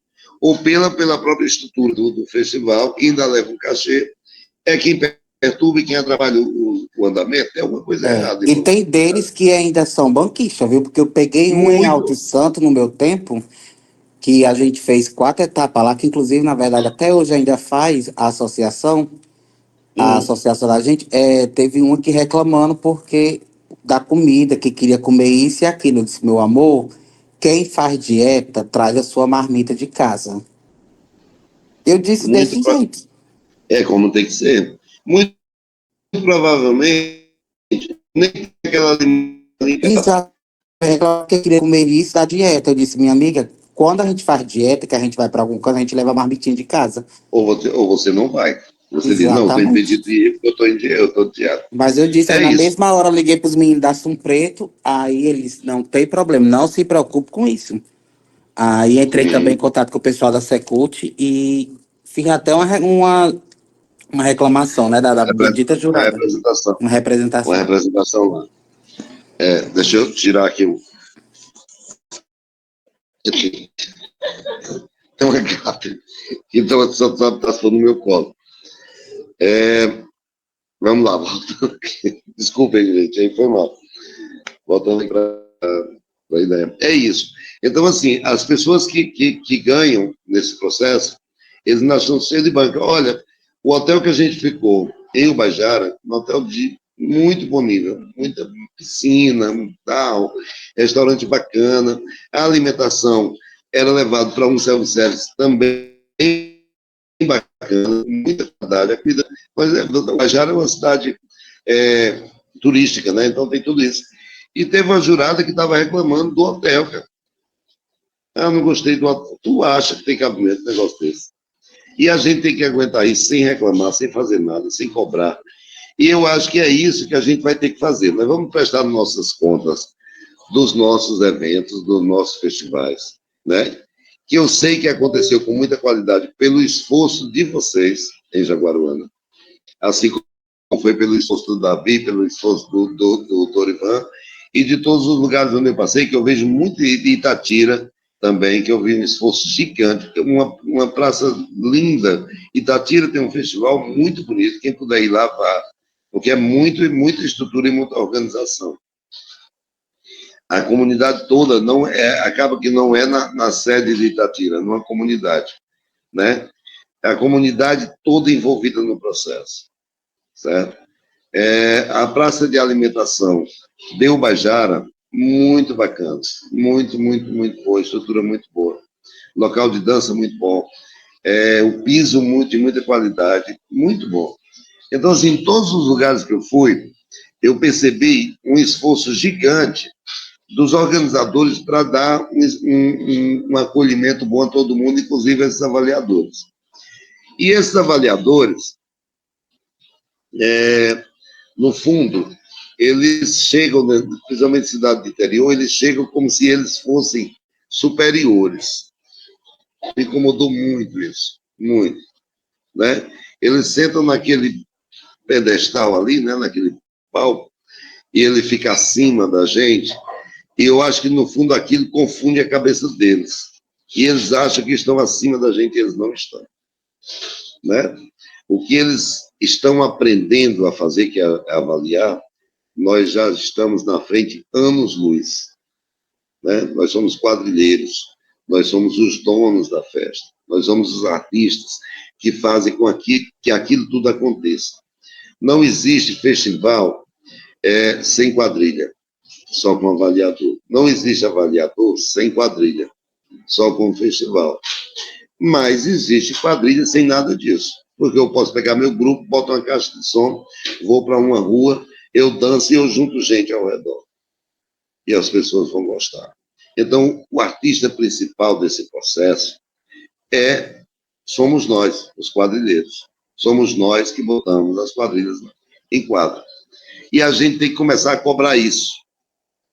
ou pela própria estrutura do festival, que ainda leva um cachê, é quem perturba e quem atrapalha o andamento. É alguma coisa errada. E tem deles que ainda são banquistas, viu? Porque eu peguei um em Alto Santo no meu tempo, que a gente fez 4 etapas lá, que inclusive, na verdade, até hoje ainda faz a associação da gente, teve uma que reclamando porque da comida, que queria comer isso e aquilo. Eu disse, meu amor, quem faz dieta traz a sua marmita de casa. Eu disse Muito desse jeito. É como tem que ser. Muito provavelmente, nem tem aquela alimentação. Exato. Ela queria comer isso da dieta. Eu disse, minha amiga, quando a gente faz dieta, que a gente vai para algum canto, a gente leva a marmitinha de casa. Ou você não vai. Você diz, não, estou Exatamente. impedido de ir porque eu estou de dieta. Mas eu disse, aí na isso. mesma hora eu liguei para os meninos da Sum Preto, aí eles, não tem problema, não se preocupe com isso. Aí entrei também em contato com o pessoal da Secult e fiz até uma reclamação, né, da bendita jurada. Uma Uma representação. representação lá. Deixa eu tirar aqui o... Tem uma gata que está no meu colo. Vamos lá, voltando aqui. Desculpem, gente, aí foi mal. Voltando para a ideia. É isso. Então, assim, as pessoas que ganham nesse processo, eles nascem cheios de banca. Olha, o hotel que a gente ficou em Ubajara, um hotel de muito bom nível, muita piscina, tal, restaurante bacana, a alimentação era levado para um self-service também bacana, muita qualidade. A comida, mas Ubajara é uma cidade turística, né? Então tem tudo isso. E teve uma jurada que estava reclamando do hotel, cara. Ah, não gostei do hotel. Tu acha que tem cabimento um negócio desse? E a gente tem que aguentar isso sem reclamar, sem fazer nada, sem cobrar. E eu acho que é isso que a gente vai ter que fazer. Nós vamos prestar nossas contas dos nossos eventos, dos nossos festivais, né? Que eu sei que aconteceu com muita qualidade pelo esforço de vocês em Jaguaruana. Assim como foi pelo esforço do Davi, pelo esforço do Dorivan e de todos os lugares onde eu passei, que eu vejo muito de Itatira também, que eu vi um esforço gigante, uma praça linda. Itatira tem um festival muito bonito, quem puder ir lá, vá, porque é muita estrutura e muita organização. A comunidade toda acaba que não é na sede de Itatira, numa comunidade, né? É a comunidade toda envolvida no processo, certo? A praça de alimentação de Ubajara, muito bacana, muito boa, estrutura muito boa, local de dança muito bom, o piso de muita qualidade, muito bom. Então, assim, em todos os lugares que eu fui, eu percebi um esforço gigante dos organizadores para dar um acolhimento bom a todo mundo, inclusive esses avaliadores. E esses avaliadores, no fundo, eles chegam, né, principalmente cidade de interior, eles chegam como se eles fossem superiores. Me incomodou muito isso, muito, né? Eles sentam naquele pedestal ali, né, naquele palco, e ele fica acima da gente, e eu acho que, no fundo, aquilo confunde a cabeça deles. E eles acham que estão acima da gente, e eles não estão, né? O que eles estão aprendendo a fazer, que é avaliar, nós já estamos na frente anos-luz, né? Nós somos quadrilheiros, nós somos os donos da festa, nós somos os artistas que fazem com que aquilo tudo aconteça. Não existe festival sem quadrilha, só com avaliador. Não existe avaliador sem quadrilha, só com festival. Mas existe quadrilha sem nada disso, porque eu posso pegar meu grupo, boto uma caixa de som, vou para uma rua, eu danço e eu junto gente ao redor. E as pessoas vão gostar. Então, o artista principal desse processo somos nós, os quadrilheiros. Somos nós que botamos as quadrilhas em quadro. E a gente tem que começar a cobrar isso,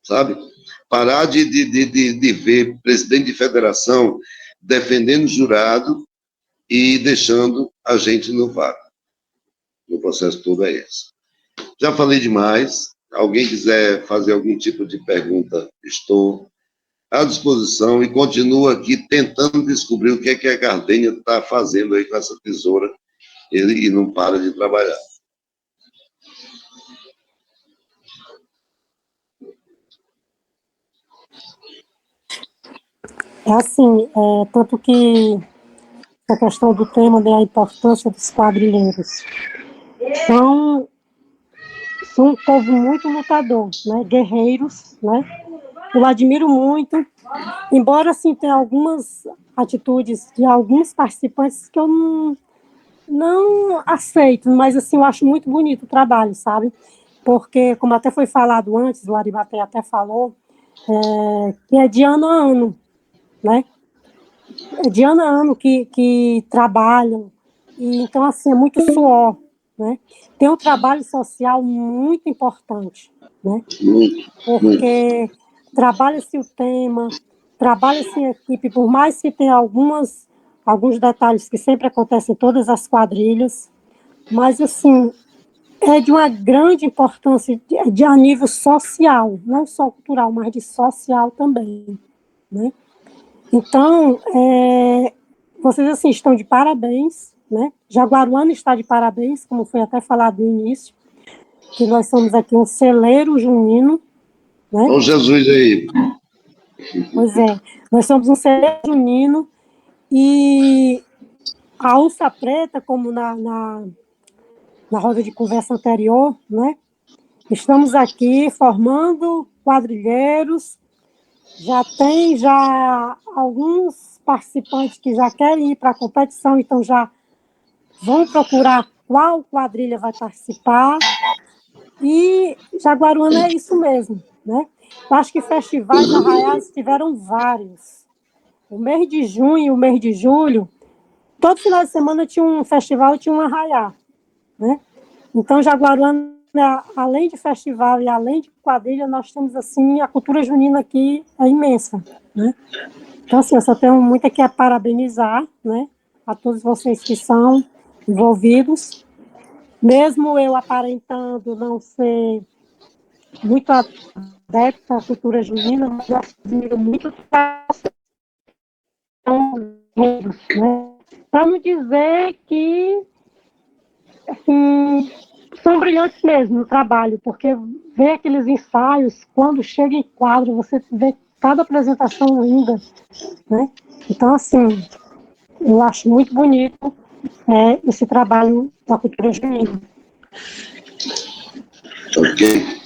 sabe? Parar de ver presidente de federação defendendo o jurado e deixando a gente no vácuo. O processo todo é esse. Já falei demais. Alguém quiser fazer algum tipo de pergunta, estou à disposição e continuo aqui tentando descobrir o que a Gardênia está fazendo aí com essa tesoura e não para de trabalhar. É assim, tanto que a questão do tema, né, a importância dos quadrilheiros. São um povo muito lutador, né, guerreiros, né? Eu admiro muito, embora assim tenha algumas atitudes de alguns participantes que eu não aceito, mas assim eu acho muito bonito o trabalho, sabe? Porque, como até foi falado antes, o Aribaté até falou, que é de ano a ano, né? É de ano a ano que trabalham, e então assim é muito suor, né? Tem um trabalho social muito importante, né? Porque trabalha-se o tema, trabalha-se em equipe, por mais que tenha alguns detalhes que sempre acontecem em todas as quadrilhas, mas assim é de uma grande importância a nível social, não só cultural, mas de social também, né? Então, vocês assim estão de parabéns, né? Jaguaruana está de parabéns, como foi até falado no início, que nós somos aqui um celeiro junino, né? Olha o Jesus aí. Pois é, nós somos um celeiro junino e a Onça Preta, como na roda de conversa anterior, né? Estamos aqui formando quadrilheiros, já alguns participantes que já querem ir para a competição, então já vão procurar qual quadrilha vai participar, e Jaguaruana é isso mesmo, né? Eu acho que festivais arraiais tiveram vários. O mês de junho e o mês de julho, todo final de semana tinha um festival e tinha um arraiá, né? Então, Jaguaruana, além de festival e além de quadrilha, nós temos, assim, a cultura junina aqui é imensa, né? Então, assim, eu só tenho muito aqui a parabenizar, né, a todos vocês que são envolvidos. Mesmo eu aparentando não ser muito adepta à cultura junina, mas eu admiro muito né? Para não dizer que assim, são brilhantes mesmo no trabalho, porque ver aqueles ensaios, quando chega em quadro, você vê cada apresentação linda, né? Então, assim, eu acho muito bonito esse trabalho da cultura junina. Ok.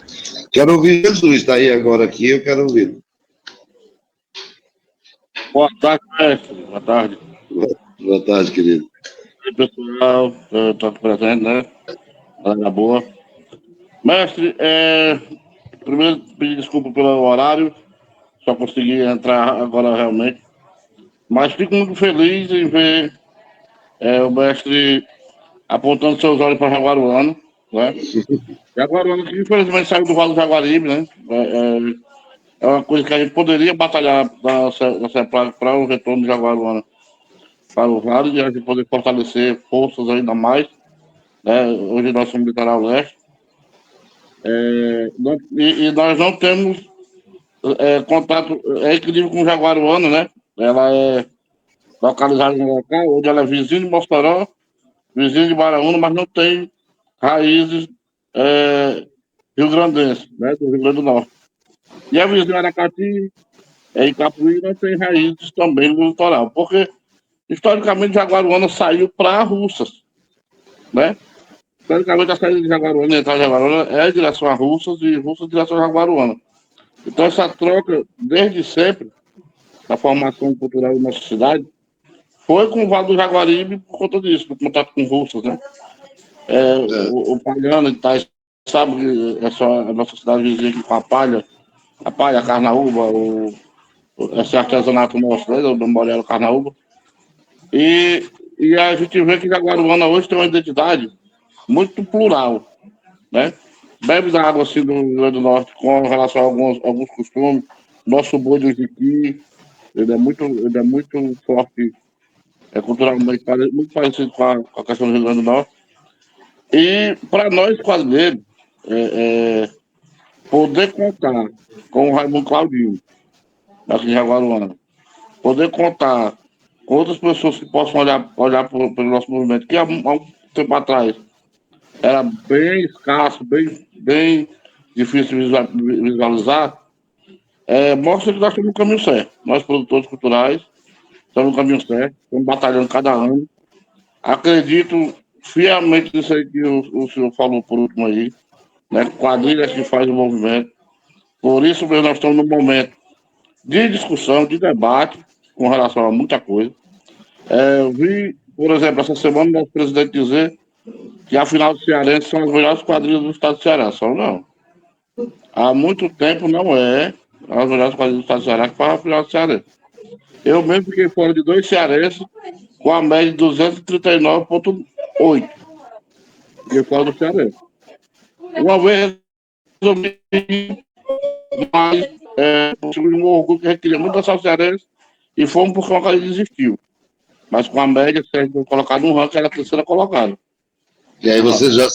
Quero ouvir Jesus, está aí agora aqui, eu quero ouvir. Boa tarde, mestre. Boa tarde. Boa tarde, querido. E aí, pessoal, estou aqui presente, né? Galera boa. Mestre, primeiro pedir desculpa pelo horário, só consegui entrar agora realmente. Mas fico muito feliz em ver o mestre apontando seus olhos para Jaguaruana, né? E agora, infelizmente, saiu do Vale do Jaguaribe, né? É uma coisa que a gente poderia batalhar na CEPLAG para o retorno de Jaguaruana para o Vale e a gente poder fortalecer forças ainda mais, né? Hoje nós somos litoral leste. E nós não temos contato, equilíbrio com Jaguaruana, né? Ela é localizada no local onde ela é vizinha de Mossoró, vizinha de Baraúna, mas não tem raízes rio-grandenses, né? Do Rio Grande do Norte. E a vizinha Aracati, em Capuí, não tem raízes também no litoral, porque historicamente Jaguaruana saiu para Russas, né? Historicamente a saída de Jaguaruana e a entrada de Jaguaruana é em direção a Russas e Russas em direção a Jaguaruana. Então essa troca, desde sempre, da formação cultural da nossa cidade, foi com o Vale do Jaguaribe por conta disso, do contato com Russas, né? O Palhano e Tais, sabe que é só a nossa cidade vizinha aqui com a palha, a carnaúba, esse artesanato nosso, né? Do Morelo Carnaúba. E a gente vê que Jaguaruana hoje tem uma identidade muito plural, né? Bebe da água assim do Rio Grande do Norte com relação a alguns costumes. Nosso boi do Jiqui, ele é muito forte, culturalmente, muito parecido com a questão do Rio Grande do Norte. E para nós, quadrilheiros, poder contar com o Raimundo Claudinho, aqui em Jaguaruana, poder contar com outras pessoas que possam olhar pelo nosso movimento, que há um tempo atrás era bem escasso, bem difícil de visualizar, mostra que nós estamos no caminho certo. Nós, produtores culturais, estamos no caminho certo, estamos batalhando cada ano. Acredito fielmente nisso aí que o senhor falou por último aí, né? Quadrilha que faz o movimento. Por isso mesmo nós estamos num momento de discussão, de debate com relação a muita coisa. Eu vi, por exemplo, essa semana o nosso presidente dizer que a final do Cearense são as melhores quadrilhas do estado do Ceará. Só não. Há muito tempo não é as melhores quadrilhas do estado do Ceará que faz a final do Cearense. Eu mesmo fiquei fora de 2 cearenses com a média de 239,8. Fiquei fora do Cearense. Uma vez resolvi, mas um orgulho que a gente queria muito dançar o Cearense e fomos porque uma quadrilha desistiu. Mas com a média, se a gente colocar no ranking, era a terceira colocada. E aí você já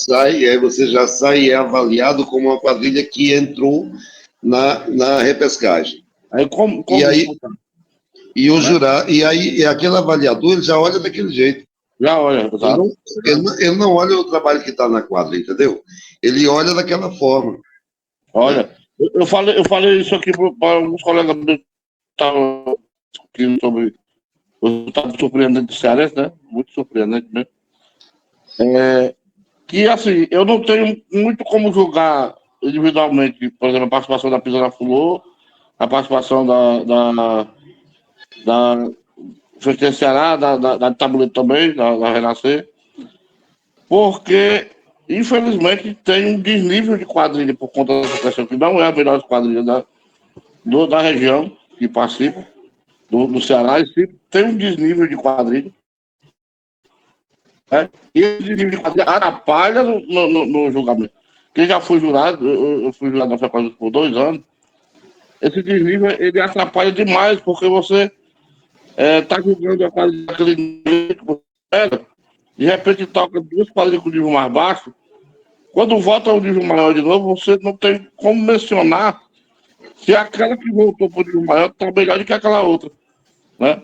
sai e é avaliado como uma quadrilha que entrou na repescagem. Aí como e aí e o jurado, e aí aquele avaliador ele já olha daquele jeito. Já olha, tá? Ele não olha o trabalho que está na quadra, entendeu? Ele olha daquela forma. Olha, eu falei isso aqui para alguns colegas meus que estavam discutindo sobre o resultado surpreendente do Cearense, né? Muito surpreendente mesmo. Que, assim, eu não tenho muito como julgar individualmente, por exemplo, a participação da Pisana Fulô, a participação da Festeira Ceará, da Tabuleiro também, da Renascer, porque, infelizmente, tem um desnível de quadrilha por conta dessa questão, que não é a melhor quadrilha da região que participa, do Ceará, e sim, tem um desnível de quadrilha. E esse desnível de quadrilha atrapalha no julgamento. Quem já foi jurado, eu fui jurado na FECOAJUS por 2 anos, esse desnível ele atrapalha demais, porque você está julgando a quadrilha daquele nível que você era, de repente toca 2 quadrilhas com nível mais baixo, quando volta ao nível maior de novo, você não tem como mencionar se aquela que voltou para o nível maior está melhor do que aquela outra, né?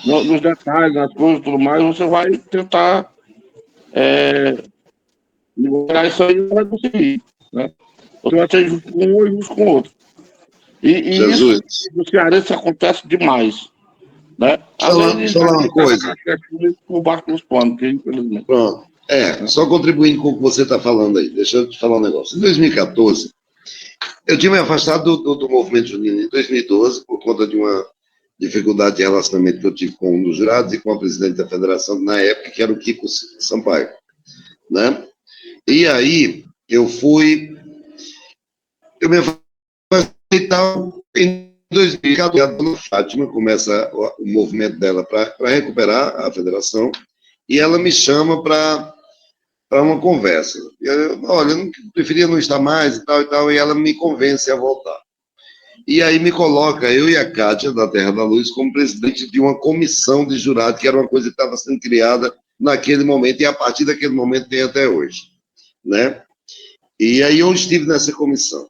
Nos detalhes, nas coisas e tudo mais, você vai tentar liberar isso aí e não vai conseguir, né? Você vai ser injusto com um e injusto com o outro. E isso no Cearense acontece demais, né? Falar uma coisa. Por baixo dos panos, que infelizmente. Pronto. Só contribuindo com o que você está falando aí, deixa eu te falar um negócio. Em 2014, eu tinha me afastado do movimento junino em 2012, por conta de uma dificuldade de relacionamento que eu tive com um dos jurados e com a presidente da federação na época, que era o Kiko Sampaio, né? E aí, eu me afastei e tal, em 2014, a dona Fátima começa o movimento dela para recuperar a federação, e ela me chama para para uma conversa. Olha, eu preferia não estar mais e tal, e ela me convence a voltar. E aí me coloca, eu e a Kátia, da Terra da Luz, como presidente de uma comissão de jurado, que era uma coisa que estava sendo criada naquele momento, e a partir daquele momento tem até hoje, né? E aí eu estive nessa comissão.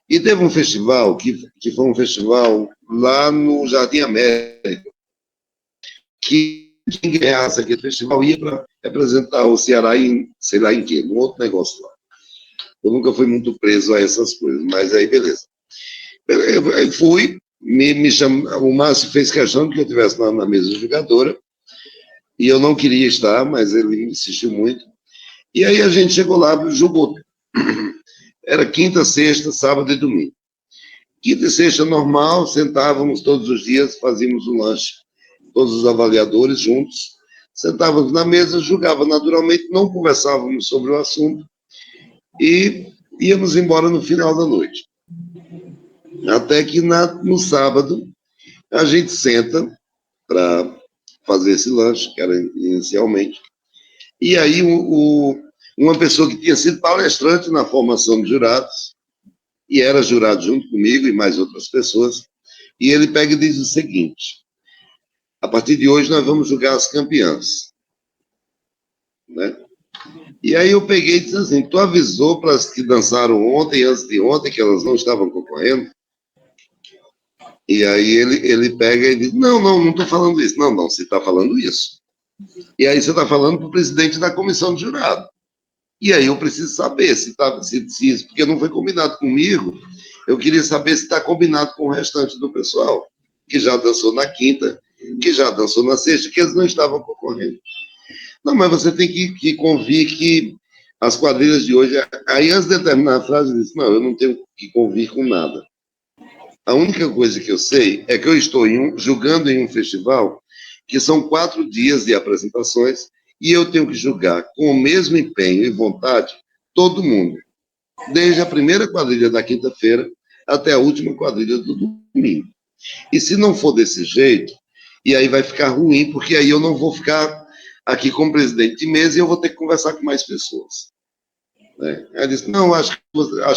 E teve um festival, que foi um festival lá no Jardim América, que quem ganhasse aquele festival ia para representar o Ceará em, sei lá em quê, num outro negócio lá. Eu nunca fui muito preso a essas coisas, mas aí beleza. Eu fui, me o Márcio fez questão de que eu estivesse na mesa jogadora, e eu não queria estar, mas ele insistiu muito. E aí a gente chegou lá, jogou. Era quinta, sexta, sábado e domingo. Quinta e sexta normal, sentávamos todos os dias, fazíamos um lanche, todos os avaliadores juntos, sentávamos na mesa, julgava naturalmente, não conversávamos sobre o assunto e íamos embora no final da noite. Até que no sábado a gente senta para fazer esse lanche, que era inicialmente, e aí uma pessoa que tinha sido palestrante na formação de jurados, e era jurado junto comigo e mais outras pessoas, e ele pega e diz o seguinte: a partir de hoje nós vamos julgar as campeãs, né? E aí eu peguei e disse assim: tu avisou para as que dançaram ontem e antes de ontem que elas não estavam concorrendo? E aí ele pega e diz: não estou falando isso. Não, você está falando isso. E aí você está falando para o presidente da comissão de jurado. E aí eu preciso saber se isso, porque não foi combinado comigo, eu queria saber se está combinado com o restante do pessoal, que já dançou na quinta, que já dançou na sexta, que eles não estavam concorrendo. Não, mas você tem que convir que as quadrilhas de hoje... Aí, antes de terminar a frase, eu disse: não, eu não tenho que convir com nada. A única coisa que eu sei é que eu estou julgando em um festival que são 4 dias de apresentações e eu tenho que julgar com o mesmo empenho e vontade todo mundo, desde a primeira quadrilha da quinta-feira até a última quadrilha do domingo. E se não for desse jeito, e aí vai ficar ruim, porque aí eu não vou ficar aqui como presidente de mesa e eu vou ter que conversar com mais pessoas. Né? Ela disse: não, acho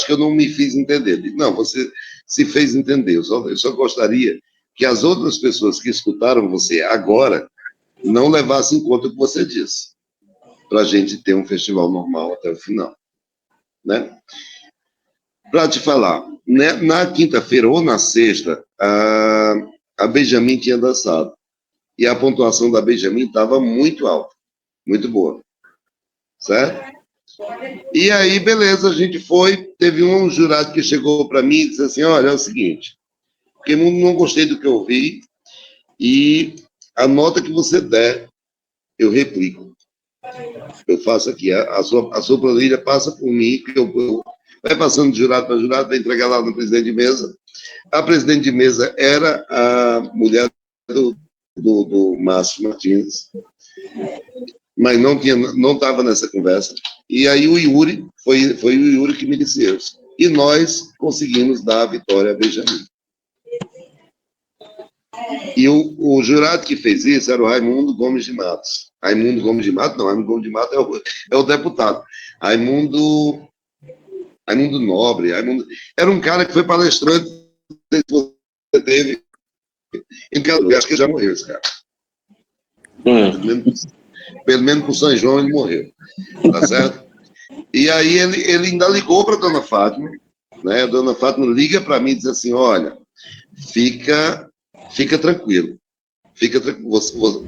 que eu não me fiz entender. Disse: não, você se fez entender, eu só gostaria que as outras pessoas que escutaram você agora não levassem em conta o que você disse, para a gente ter um festival normal até o final. Né? Para te falar, né, na quinta-feira ou na sexta, a Benjamin tinha dançado, e a pontuação da Benjamin estava muito alta, muito boa, certo? E aí, beleza, a gente foi, teve um jurado que chegou para mim e disse assim: olha, é o seguinte, porque não gostei do que eu ouvi, e a nota que você der, eu replico. Eu faço aqui, a sua planilha passa por mim, que eu vai passando de jurado para jurado, vai entregar lá no presidente de mesa. A presidente de mesa era a mulher do Márcio Martins, mas não estava nessa conversa. E aí o Yuri, foi o Yuri que me disse isso. E nós conseguimos dar a vitória a Benjamin. E o jurado que fez isso era o Raimundo Gomes de Matos. Raimundo Gomes de Matos é o deputado. Raimundo Nobre. Era um cara que foi palestrante, não sei se você teve, em cada lugar, acho que já morreu esse cara. Pelo menos por São João ele morreu. Tá certo? E aí ele ainda ligou para a dona Fátima, né? A dona Fátima liga para mim e diz assim: olha, fica tranquilo.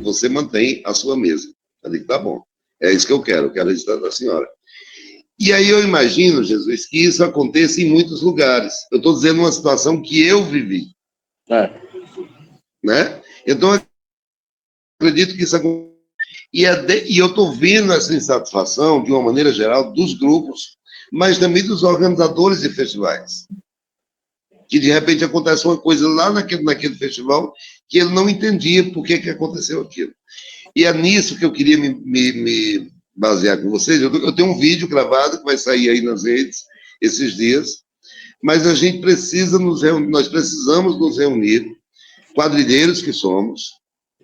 Você mantém a sua mesa. Eu digo: tá bom, é isso que eu quero registrar da senhora. E aí eu imagino, Jesus, que isso aconteça em muitos lugares. Eu estou dizendo uma situação que eu vivi. Né? Então, eu acredito que isso acontece. E eu estou vendo essa insatisfação, de uma maneira geral, dos grupos, mas também dos organizadores de festivais. Que, de repente, acontece uma coisa lá naquele festival que ele não entendia por que aconteceu aquilo. E é nisso que eu queria me basear com vocês. Eu tenho um vídeo gravado que vai sair aí nas redes esses dias, mas a gente precisa nós precisamos nos reunir, quadrilheiros que somos,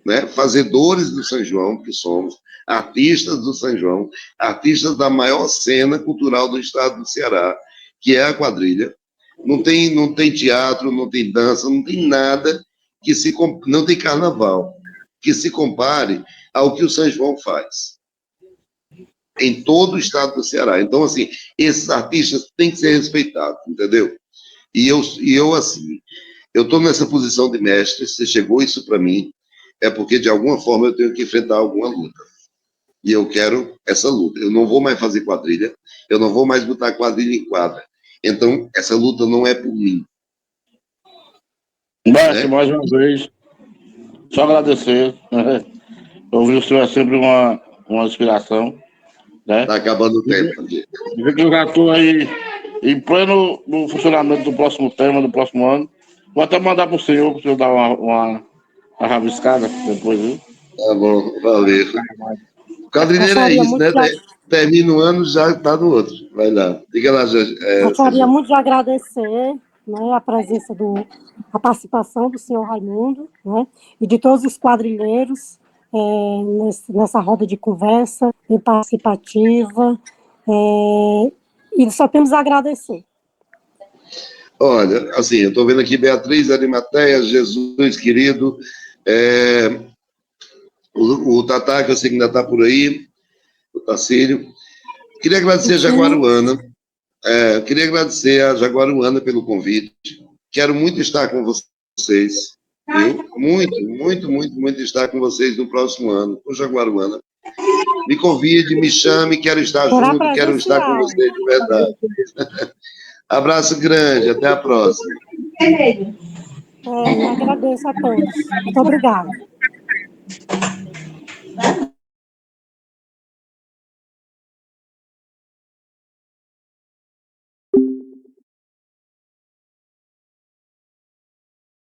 né, fazedores do São João que somos, artistas do São João, artistas da maior cena cultural do estado do Ceará, que é a quadrilha. Não tem teatro, não tem dança, não tem nada não tem carnaval que se compare ao que o São João faz em todo o estado do Ceará. Então, assim, esses artistas têm que ser respeitados, entendeu? E eu assim, eu estou nessa posição de mestre, se chegou isso para mim, é porque, de alguma forma, eu tenho que enfrentar alguma luta. E eu quero essa luta. Eu não vou mais fazer quadrilha, eu não vou mais botar quadrilha em quadra. Então, essa luta não é por mim. Mestre, mais uma vez, só agradecer. Né? Ouvir o senhor é sempre uma inspiração. Né? Está acabando o tempo aqui. Dizer que eu já estou aí em pleno no funcionamento do próximo tema, do próximo ano. Vou até mandar para o senhor dar uma rabiscada depois, viu? Tá bom, valeu. Quadrilheiro é Gostaria isso, muito né? Termina o ano, já está no outro. Vai lá. Diga lá, Gostaria muito de agradecer, né, a participação do senhor Raimundo, né, e de todos os quadrilheiros nessa roda de conversa bem participativa, e só temos a agradecer. Olha, assim, eu estou vendo aqui Beatriz, Arimateia, Jesus querido, o Tatá, que eu sei que ainda está por aí, o Tacílio. Queria agradecer a Jaguaruana, queria agradecer a Jaguaruana pelo convite. Quero muito estar com vocês, viu? Muito, muito, muito, muito estar com vocês no próximo ano, com Jaguaruana. Me convide, me chame, quero estar junto, quero estar com vocês de verdade. Abraço grande, até a próxima. Eu agradeço a todos. Muito obrigada.